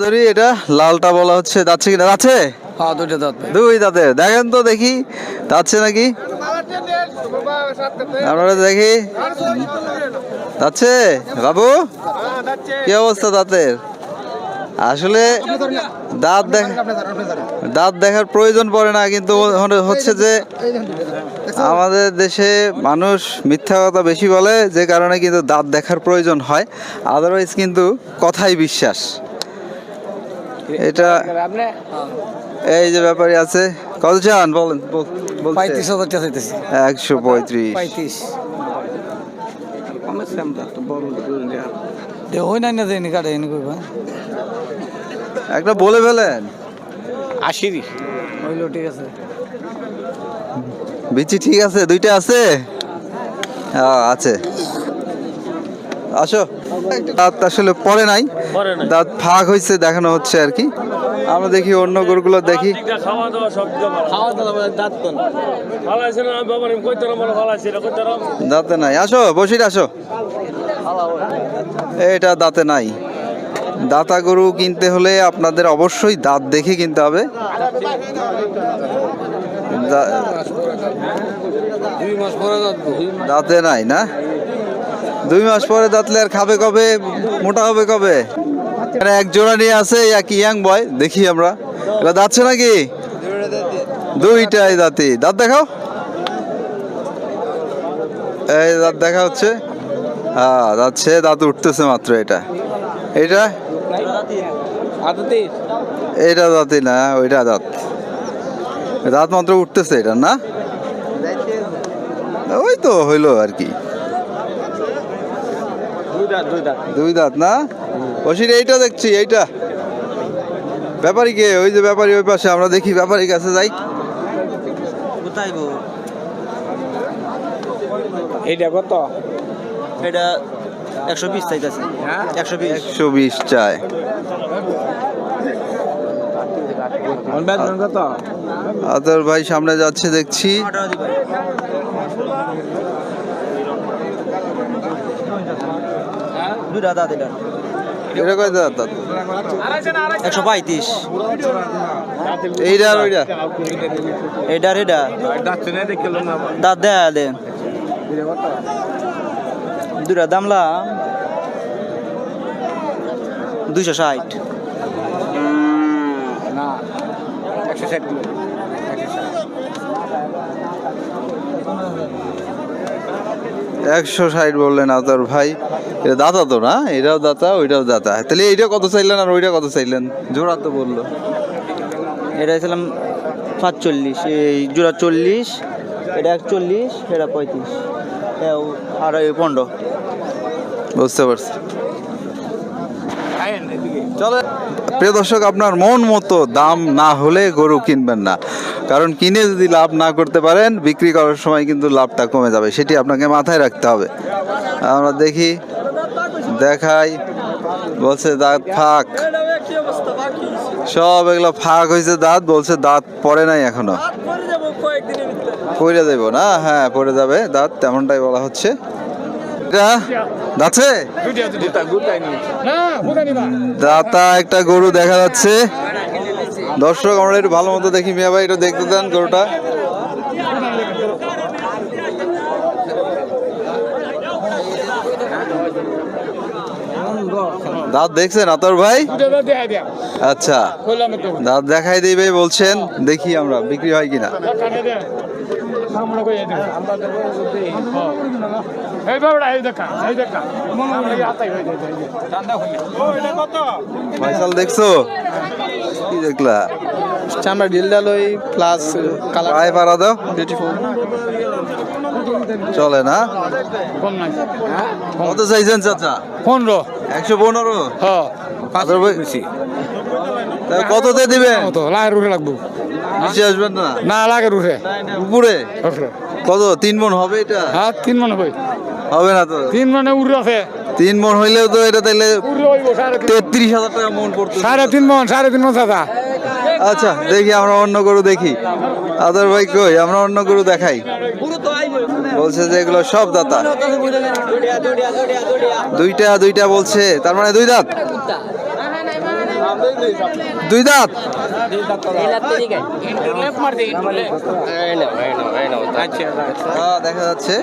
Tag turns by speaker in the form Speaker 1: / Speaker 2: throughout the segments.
Speaker 1: ধরি এটা লালটা বলা হচ্ছে, যাচ্ছে কিনা? যাচ্ছে,
Speaker 2: হ্যাঁ দুইটা দাঁত ভাই।
Speaker 1: দুই দাঁতে। দেখেন তো দেখি যাচ্ছে নাকি, আপনারা দেখি যাচ্ছে। বাবু কি অবস্থা দাঁতের? আসলে দাঁত দেখার প্রয়োজন পড়ে না, কিন্তু হচ্ছে যে আমাদের দেশে মানুষ মিথ্যা কথা বেশি বলে, যে কারণে কিন্তু দাঁত দেখার প্রয়োজন হয়। আদারওয়াইজ কিন্তু কথাই বিশ্বাস। এটা এই যে ব্যাপারী আছে, কত চান বলেন?
Speaker 2: 35,000 টাকা চাইতেছি।
Speaker 1: 135।
Speaker 2: 35 হই নাই না দেয়নি কাটে এনে কইবা
Speaker 1: একটা বলে ফেলেন।
Speaker 2: 80 হইলো, ঠিক আছে।
Speaker 1: বিচি ঠিক আছে, দুইটা আছে। হ্যাঁ আছে, আসো। দাঁত আসলে পরে নাই, দাঁত ফাঁক হয়েছে দেখানো হচ্ছে আর কি। আমরা দেখি অন্য গরুগুলো দেখি। দাঁতে নাই, আসো বসির আসো। এটা দাঁতে নাই। দাতা গরু কিনতে হলে আপনাদের অবশ্যই দাঁত দেখে কিনতে হবে। দাঁতে নাই না, 2 মাস পরে দাঁতলে আর খাবে কবে, মোটা হবে কবে? এক জোড়া নিয়ে আছে এক ইয়াং বয়, দেখি আমরা এটা যাচ্ছে নাকি। দুইটাই দাঁতি, দাঁত দেখাও। এই দাঁত দেখা হচ্ছে, হ্যাঁ যাচ্ছে, দাঁত উঠতেছে মাত্র। এটা এটা এটা দাঁতি না, ওইটা দাঁত, দাঁত মাত্র উঠতেছে এটা না। ওই তো হইলো আর কি, দুই দাঁত না। বসির এইটা দেখছি, এইটা ব্যাপারী কে? ওই যে ব্যাপারী ওই পাশে, আমরা দেখি ব্যাপারীর কাছে যাই।
Speaker 2: কোথায় গো এইটা কত? এটা 120 চাইতেছে।
Speaker 1: 120 চায়।
Speaker 2: কত?
Speaker 1: আদর ভাই সামনে যাচ্ছে দেখছি।
Speaker 2: দুইটা দাঁত এটা।
Speaker 1: এটা কয় দাঁত?
Speaker 2: 135।
Speaker 1: এইটা আর ওইটা?
Speaker 2: এটার এটা দাঁত দেয়া দে। দুইটা দামলা 260 না 160
Speaker 1: 160 বললেন আদর ভাই। এটা দাতা তো না, এটাও দাতা ওইটাও দাতা। তাহলে এইটা কত চাইলেন আর ওইটা কত চাইলেন? জোড়া তো বললো।
Speaker 2: এটা ছিলাম 45, এই জোড়া 40, এটা 41, এটা 35, আর 15।
Speaker 1: বুঝতে পারছি। চলে প্রিয় দর্শক, আপনার মন মতো দাম না হলে গরু কিনবেন না, কারণ কিনে যদি লাভ না করতে পারেন, বিক্রি করার সময় কিন্তু লাভটা কমে যাবে, সেটি আপনাকে মাথায় রাখতে হবে। আমরা দেখি, দেখাই, বলছে দাঁত ফাঁক, সব এগুলো ফাঁক হয়েছে দাঁত, বলছে দাঁত পড়ে নাই এখনো, পড়ে যাব না। হ্যাঁ পড়ে যাবে দাঁত, তেমনটাই বলা হচ্ছে। যাচ্ছে দাতা একটা গরু দেখা যাচ্ছে। দর্শক আমরা একটু ভালো মতো দেখি, মিয়া ভাই একটু দেখতে দেন গরুটা। দাঁত দেখছেন আতর ভাই? আচ্ছা দাঁত দেখাই দিবে বলছেন, দেখি আমরা বিক্রি হয় কিনা। ফয়সাল দেখছো কি দেখলা?
Speaker 2: চামড়া ঢিলডাল ওই প্লাস কালার
Speaker 1: পায়ে পাড়া দাও,
Speaker 2: বিউটিফুল।
Speaker 1: চলে না। কত চাইছেন চাচা?
Speaker 2: 15।
Speaker 1: 115?
Speaker 2: হ্যাঁ
Speaker 1: আতর ভাই কততে দিবেন?
Speaker 2: কত লাখের উঠে লাগবো?
Speaker 1: নিচে আসবেন না?
Speaker 2: না লাখের উঠে
Speaker 1: উপরে কত? 3 মণ হবে এটা?
Speaker 2: হ্যাঁ 3 মনে হই,
Speaker 1: হবে না তো।
Speaker 2: 3 মনে উড়ে আছে।
Speaker 1: 3 মণ হইলেও তো এটা তাইলে 33,000 টাকা মণ পড়তো।
Speaker 2: 3.5 মন, 3.5 মন দাদা।
Speaker 1: আচ্ছা দেখি আমরা অন্য গরু দেখি। আদর ভাই কই, আমরা অন্য গরু দেখাই। বলছে যে এগুলো সব দাতা, দুইটা দুইটা বলছে, তার মানে 2 দাঁত। দুই দাঁত দেখা যাচ্ছে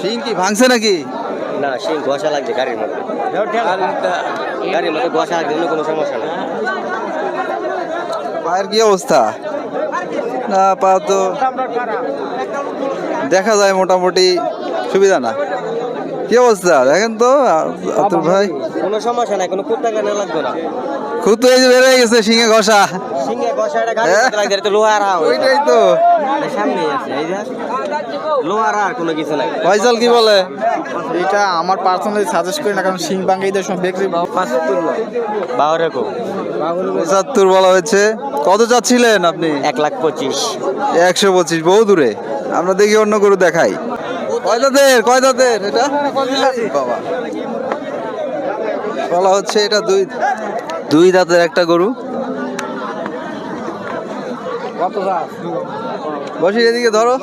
Speaker 1: শিং কি ভাঙছে নাকি?
Speaker 3: না সেই ঘষা লাগছে গাড়ির মধ্যে ঘষা লাগছে অন্য কোনো সমস্যা নেই।
Speaker 1: পায়ের কি অবস্থা? না পা তো দেখা যায় মোটামুটি সুবিধা না। কি অবস্থা দেখেন তো আতুর ভাই?
Speaker 3: কোনো সমস্যা নাই, কোনো কুত্তা গানা লাগবে না।
Speaker 1: খুব তো এই যে বেড়ে গেছে শিঙে ঘষা।
Speaker 3: সিংহে ঘষা এটা গাড়ির মধ্যে লাগছে, এটা তো লোহার হাড়।
Speaker 1: ওইটাই তো
Speaker 3: সামনেই আছে এই যে লোহার হাড়, কোনো কিছু নাই।
Speaker 1: ফয়সাল কি বলে?
Speaker 2: এটা আমার পার্সোনালি সাজেস্ট করি না, কারণ শিং ভাঙ্গে ঈদের সময় বিক্রি
Speaker 1: 75 বলা হয়েছে। কত চাচ্ছিলেন আপনি?
Speaker 3: 1,25,000।
Speaker 1: 125 বহু দূরে। আমরা দেখি অন্য গরু দেখাই। কয় দাঁতের এটা? বাবা বলা হচ্ছে এটা দুই দাঁতের একটা গরু। বসি এদিকে ধরো।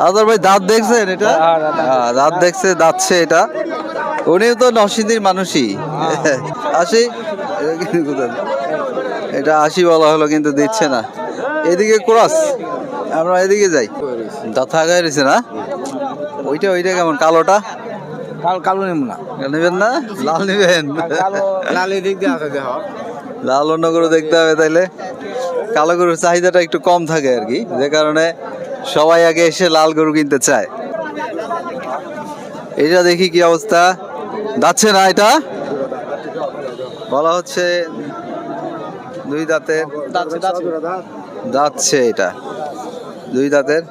Speaker 1: আদর ভাই দাঁত দেখছেন এটা? হ্যাঁ, দাঁত দেখছে, দাঁতছে এটা। উনিও তো নরসিংদীর মানুষই। আসি এটা 80 বলা হলো, কিন্তু দিচ্ছে না। এদিকে ক্রস, আমরা এদিকে যাই। দাঁত থাকা রয়েছে না? ওইটা কেমন? কালোটা
Speaker 2: কালো নেব না,
Speaker 1: নেবেন না? লাল নেবেন?
Speaker 2: লাল এদিক দিয়ে আছে দেখ।
Speaker 1: লাল অন্য গরু দেখতে হবে তাইলে। কালো গরুর চাহিদাটা একটু কম থাকে আর কি, যে কারণে সবাই আগে এসে লাল গরু কিনতে চায়। এটা দেখি কি অবস্থা। যাচ্ছে না এটা? বলা হচ্ছে দুই দাঁতের। যাচ্ছে এটা দুই দাঁতের।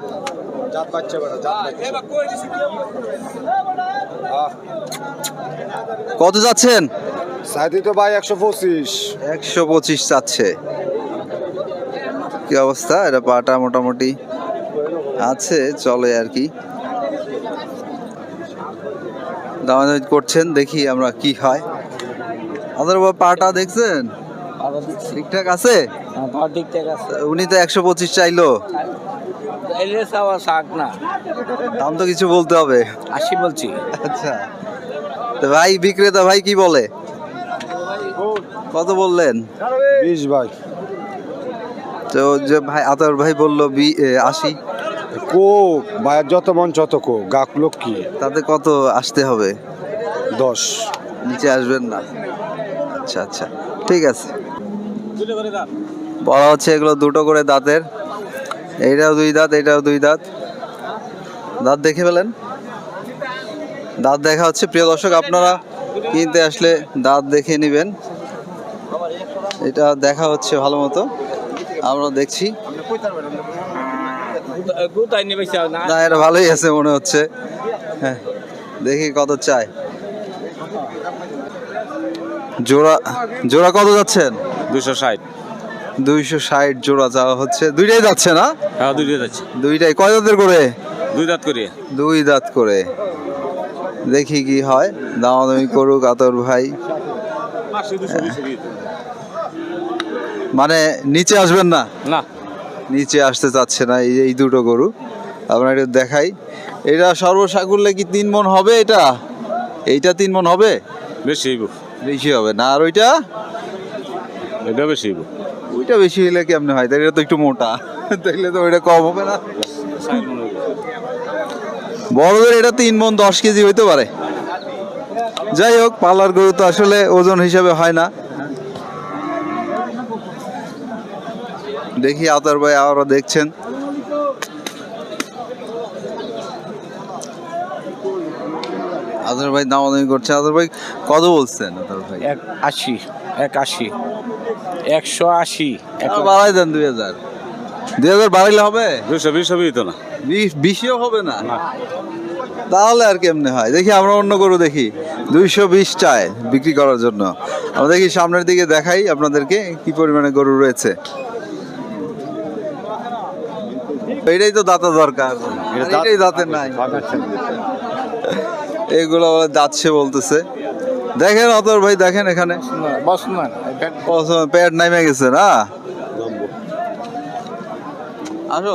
Speaker 1: কত যাচ্ছেন?
Speaker 2: সাইদি তো ভাই 125।
Speaker 1: 125 চাচ্ছে। কি অবস্থা? এটা পাটা মোটামুটি আছে, চলে আর কি। দামাদামি করছেন, দেখি আমরা কি হয়। আমাদের পাটা দেখছেন ঠিকঠাক আছে? উনি তো 125 চাইলো। দাম তো কিছু বলতে হবে।
Speaker 2: 80 বলছি।
Speaker 1: আচ্ছা, তো ভাই বিক্রেতা ভাই কি বলে? কত বললেন?
Speaker 2: 20 ভাই।
Speaker 1: তো যে ভাই আতর ভাই বললো 80।
Speaker 2: কোক ভাইয়ের যত মন যত কোক, গাক লোক কি
Speaker 1: তাতে কত আসতে হবে?
Speaker 2: 10।
Speaker 1: নিচে আসবেন না? আচ্ছা আচ্ছা, ঠিক আছে। বলা হচ্ছে এগুলো দুটো করে দাঁতের। এইটাও দুই দাঁত, এটাও দুই দাঁত। দাঁত দেখে ফেলেন। দাঁত দেখা হচ্ছে। প্রিয় দর্শক, আপনারা কিনতে আসলে দাঁত দেখে নেবেন। এটা দেখা হচ্ছে ভালো মতো, আমরা দেখছি। না, এটা ভালোই আছে মনে হচ্ছে। হ্যাঁ, দেখি কত চাই। জোড়া কত যাচ্ছেন?
Speaker 4: 260।
Speaker 1: 260 জোড়া যাওয়া হচ্ছে। দুইটাই যাচ্ছে না?
Speaker 4: হ্যাঁ, দুইটা যাচ্ছে।
Speaker 1: দুইটাই কয় দাঁতের করে?
Speaker 4: 2 দাঁত করে।
Speaker 1: 2 দাঁত করে। দেখি কি হয়। দামাদামি করুক আতর ভাই। মানে নিচে আসবেন না?
Speaker 4: না,
Speaker 1: নিচে আসতে চাচ্ছে না এই দুটো গরু। আপনার একটু দেখাই। এটা সর্বসাকুল্যে কি 3 মণ হবে? এইটা 3 মণ হবে?
Speaker 4: বেশি হইব।
Speaker 1: বেশি হবে না? আর ওইটা?
Speaker 4: এটা বেশি হইব।
Speaker 1: ওইটা বেশি হইলে কেমনে হয়? তাইলে তো একটু মোটা, তাইলে তো ওইটা কম হবে না? বড়দের এটা 3 মণ 10 কেজি হইতে পারে। যাই হোক, পালার গরু তো আসলে ওজন হিসাবে হয় না। দেখি আতর ভাই আরো দেখছেন। আতর ভাই দামাদামি করছে। আতর ভাই কত বলছেন? আতর ভাই
Speaker 2: 80, 81, 180।
Speaker 1: বাড়াই দেন 2000। 2000 বাড়াইলে হবে?
Speaker 4: 220 হবেই তো না।
Speaker 1: 20ও হবে না? তাহলে আর কেমনে হয়? দেখি আমরা অন্য গরু দেখি। 220 চায় বিক্রি করার জন্য। আমরা দেখি সামনের দিকে দেখাই আপনাদেরকে কি পরিমাণে গরু রয়েছে। এটাই তো দাঁতা দরকার, এটাই দাঁতের নাই। এগুলো বলে দাঁতছে বলতেছে। দেখেন অতর ভাই, দেখেন এখানে পেট নামে গেছে না? আসো